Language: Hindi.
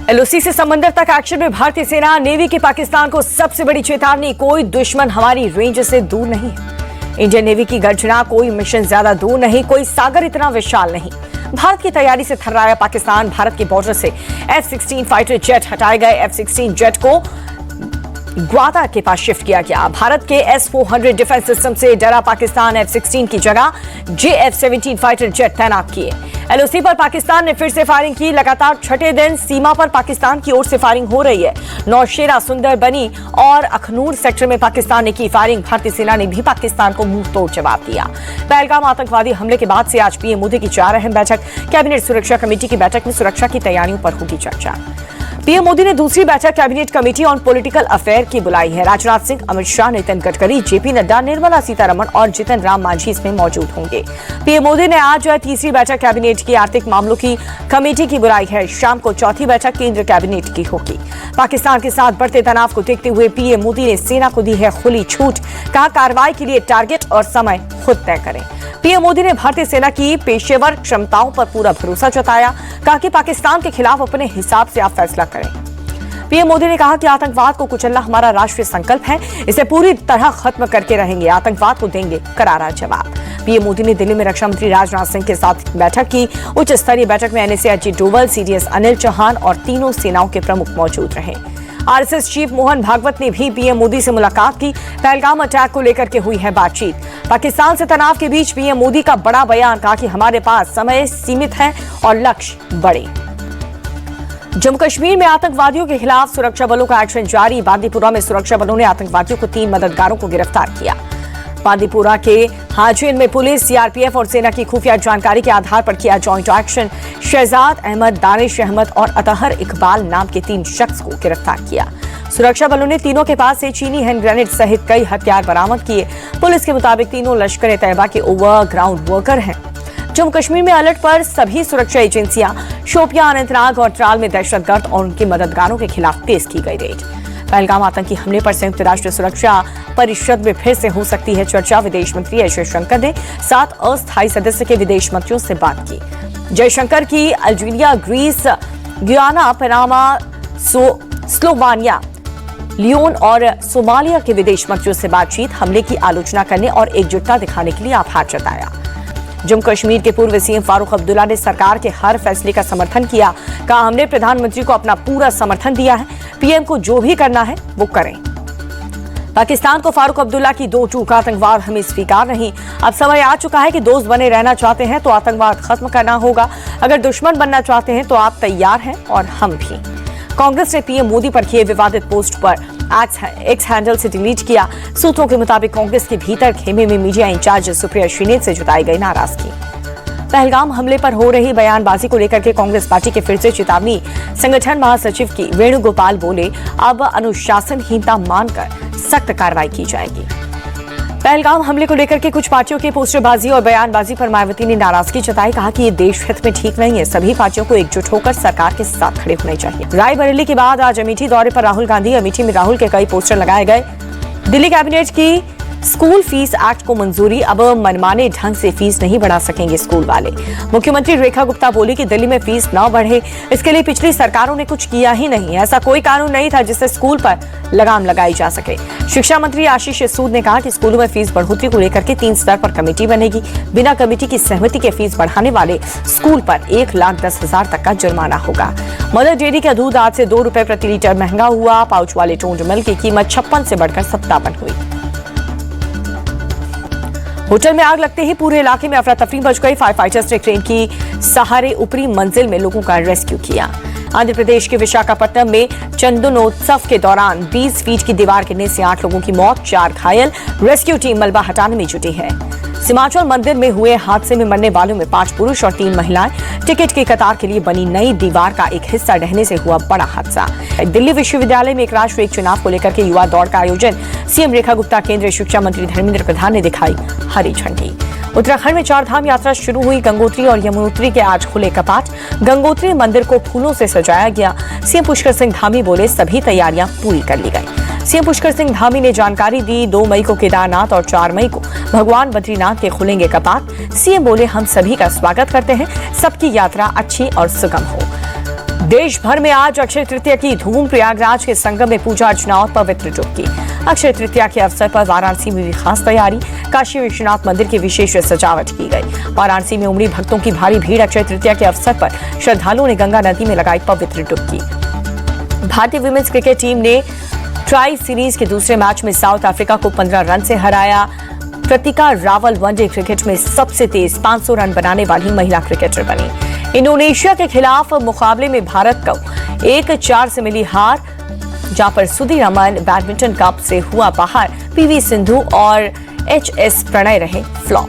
एलओसी से समंदर तक एक्शन में भारतीय सेना, नेवी की पाकिस्तान को सबसे बड़ी चेतावनी, कोई दुश्मन हमारी रेंज से दूर नहीं है। इंडियन नेवी की गर्जना, कोई मिशन ज्यादा दूर नहीं, कोई सागर इतना विशाल नहीं। भारत की तैयारी से थर्राया पाकिस्तान, भारत के बॉर्डर से F-16 फाइटर जेट हटाए गए। F-16 जेट को ग्वादा के पास शिफ्ट किया गया। भारत के S-400 डिफेंस सिस्टम से डरा पाकिस्तान, F-16 की जगह JF-17 फाइटर जेट तैनात किए। एलओसी पर पाकिस्तान ने फिर से फायरिंग की। लगातार छठे दिन सीमा पर पाकिस्तान की ओर से फायरिंग हो रही है। नौशेरा, सुंदरबनी और अखनूर सेक्टर में पाकिस्तान ने की फायरिंग। भारतीय सेना ने भी पाकिस्तान को मुंह तोड़ जवाब दिया। पहलगाम आतंकवादी हमले के बाद से आज पीएम मोदी की 4 अहम बैठक। कैबिनेट सुरक्षा कमेटी की बैठक में सुरक्षा की तैयारियों पर होगी चर्चा। पीएम मोदी ने दूसरी बैठक cabinet committee on political affair की बुलाई है। राजनाथ सिंह, अमित शाह, नितिन गडकरी, जेपी नड्डा, निर्मला सीतारमण और जितन राम मांझी इसमें मौजूद होंगे। पीएम मोदी ने आज तीसरी बैठक कैबिनेट की आर्थिक मामलों की कमेटी की बुलाई है। शाम को चौथी बैठक केंद्र कैबिनेट की होगी। पाकिस्तान के साथ बढ़ते तनाव को देखते हुए पीएम मोदी ने सेना को दी है खुली छूट। कहा, कार्रवाई के लिए टारगेट और समय खुद तय करें। पीएम मोदी ने भारतीय सेना की पेशेवर क्षमताओं पर पूरा भरोसा जताया। कहा कि पाकिस्तान के खिलाफ अपने हिसाब से आप फैसला करें। पीएम मोदी ने कहा कि आतंकवाद को कुचलना हमारा राष्ट्रीय संकल्प है, इसे पूरी तरह खत्म करके रहेंगे, आतंकवाद को देंगे करारा जवाब। पीएम मोदी ने दिल्ली में रक्षा मंत्री राजनाथ सिंह के साथ बैठक की। उच्च स्तरीय बैठक में एनएसए अजीत डोवल, सीडीएस अनिल चौहान और तीनों सेनाओं के प्रमुख मौजूद रहे। आरएसएस चीफ मोहन भागवत ने भी पीएम मोदी से मुलाकात की। पहलगाम अटैक को लेकर के हुई है बातचीत। पाकिस्तान से तनाव के बीच पीएम मोदी का बड़ा बयान। कहा कि हमारे पास समय सीमित है और लक्ष्य बड़े। जम्मू कश्मीर में आतंकवादियों के खिलाफ सुरक्षा बलों का एक्शन जारी। बांदीपुरा में सुरक्षा बलों ने आतंकवादियों को 3 मददगारों को गिरफ्तार किया। बांदीपुरा के हाजिन में पुलिस, सीआरपीएफ और सेना की खुफिया जानकारी के आधार पर किया जॉइंट एक्शन। शहजाद अहमद, दानिश अहमद और अतहर इकबाल नाम के 3 शख्स को गिरफ्तार किया। सुरक्षा बलों ने तीनों के पास से चीनी हैंड ग्रेनेड सहित कई हथियार बरामद किए। पुलिस के मुताबिक तीनों लश्कर तैयबा के ओवरग्राउंड वर्कर हैं। जम्मू कश्मीर में अलर्ट पर सभी सुरक्षा एजेंसियां। शोपियां, अनंतनाग और त्राल में दहशतगर्द और उनके मददगारों के खिलाफ तेज की गई रेड। पहलगाम आतंकी हमले पर संयुक्त राष्ट्र सुरक्षा परिषद में फिर से हो सकती है चर्चा। विदेश मंत्री एस जयशंकर ने 7 अस्थायी सदस्य के विदेश मंत्रियों से बात की। जयशंकर की Algeria, Greece, Guyana, Panama, Slovenia, लियोन और सोमालिया के विदेश मंत्रियों से बातचीत। हमले की आलोचना करने और एकजुटता दिखाने के लिए आभार जताया। जम्मू कश्मीर के पूर्व सीएम फारूक अब्दुल्ला ने सरकार के हर फैसले का समर्थन किया। कहा, हमने प्रधानमंत्री को अपना पूरा समर्थन दिया है, पीएम को जो भी करना है वो करें। पाकिस्तान को फारूक अब्दुल्ला की 2 टूक, आतंकवाद हमें स्वीकार नहीं। अब समय आ चुका है कि दोस्त बने रहना चाहते हैं तो आतंकवाद खत्म करना होगा। अगर दुश्मन बनना चाहते हैं तो आप तैयार हैं और हम भी। कांग्रेस ने पीएम मोदी पर किए विवादित पोस्ट पर एक्स हैंडल से डिलीट किया। सूत्रों के मुताबिक कांग्रेस के भीतर खेमे में मीडिया इंचार्ज सुप्रिया श्रीनेत से जताई गई नाराजगी। पहलगाम हमले पर हो रही बयानबाजी को लेकर के कांग्रेस पार्टी के फिर से चेतावनी। संगठन महासचिव की वेणुगोपाल बोले, अब अनुशासनहीनता मानकर सख्त कार्रवाई की जाएगी। पहलगाम हमले को लेकर के कुछ पार्टियों की पोस्टरबाजी और बयानबाजी पर मायावती ने नाराजगी जताई। कहा कि ये देश हित में ठीक नहीं है, सभी पार्टियों को एकजुट होकर सरकार के साथ खड़े होने चाहिए। रायबरेली के बाद आज अमेठी दौरे पर राहुल गांधी। अमेठी में राहुल के कई पोस्टर लगाए गए। दिल्ली कैबिनेट की स्कूल फीस एक्ट को मंजूरी। अब मनमाने ढंग से फीस नहीं बढ़ा सकेंगे स्कूल वाले। मुख्यमंत्री रेखा गुप्ता बोली कि दिल्ली में फीस न बढ़े, इसके लिए पिछली सरकारों ने कुछ किया ही नहीं। ऐसा कोई कानून नहीं था जिससे स्कूल पर लगाम लगाई जा सके। शिक्षा मंत्री आशीष सूद ने कहा कि स्कूलों में फीस बढ़ोतरी को लेकर के 3 स्तर पर कमेटी बनेगी। बिना कमेटी की सहमति के फीस बढ़ाने वाले स्कूल पर 1,10,000 तक का जुर्माना होगा। मदर डेयरी का दूध आज से 2 रुपए प्रति लीटर महंगा हुआ। पाउच वाले टोंड मिल्क की कीमत 56 से बढ़कर 57 हुई। होटल में आग लगते ही पूरे इलाके में अफरा तफरी मच गई। फायर फाइटर्स ने क्रेन की सहारे ऊपरी मंजिल में लोगों का रेस्क्यू किया। आंध्र प्रदेश के विशाखापट्टनम में चंदनोत्सव के दौरान 20 फीट की दीवार गिरने से 8 लोगों की मौत, 4 घायल। रेस्क्यू टीम मलबा हटाने में जुटी है। सीमांचल मंदिर में हुए हादसे में मरने वालों में 5 पुरुष और 3 महिलाएं। टिकट की कतार के लिए बनी नई दीवार का एक हिस्सा ढहने से हुआ बड़ा हादसा। दिल्ली विश्वविद्यालय में एक राष्ट्र एक चुनाव को लेकर के युवा दौड़ का आयोजन। सीएम रेखा गुप्ता, केंद्रीय शिक्षा मंत्री धर्मेंद्र प्रधान ने दिखाई हरी झंडी। उत्तराखंड में 4 धाम यात्रा शुरू हुई। गंगोत्री और यमुनोत्री के आज खुले कपाट। गंगोत्री मंदिर को फूलों से सजाया गया। सीएम पुष्कर सिंह धामी बोले, सभी तैयारियां पूरी कर ली गई। सीएम पुष्कर सिंह धामी ने जानकारी दी, 2 मई को केदारनाथ और 4 मई को भगवान बद्रीनाथ के खुलेंगे कपाट। सीएम बोले, हम सभी का स्वागत करते हैं, सबकी यात्रा अच्छी और सुगम हो। देश भर में आज अक्षय तृतीया की धूम। प्रयागराज के संगम में पूजा अर्चना और पवित्र डुबकी। अक्षय तृतीया के अवसर पर वाराणसी में भी खास तैयारी। काशी विश्वनाथ मंदिर की विशेष सजावट की गई। वाराणसी में उमड़ी भक्तों की भारी भीड़। अक्षय तृतीया के अवसर पर श्रद्धालुओं ने गंगा नदी में लगाई पवित्र डुबकी। भारतीय वुमेन्स क्रिकेट टीम ने ट्राई सीरीज के दूसरे मैच में साउथ अफ्रीका को 15 रन से हराया। कृतिका रावल वनडे क्रिकेट में सबसे तेज 500 रन बनाने वाली महिला क्रिकेटर बनी। इंडोनेशिया के खिलाफ मुकाबले में भारत को 1-4 से मिली हार, जहां पर सुधीरमन बैडमिंटन कप से हुआ बाहर। पीवी सिंधु और एचएस प्रणय रहे फ्लॉप।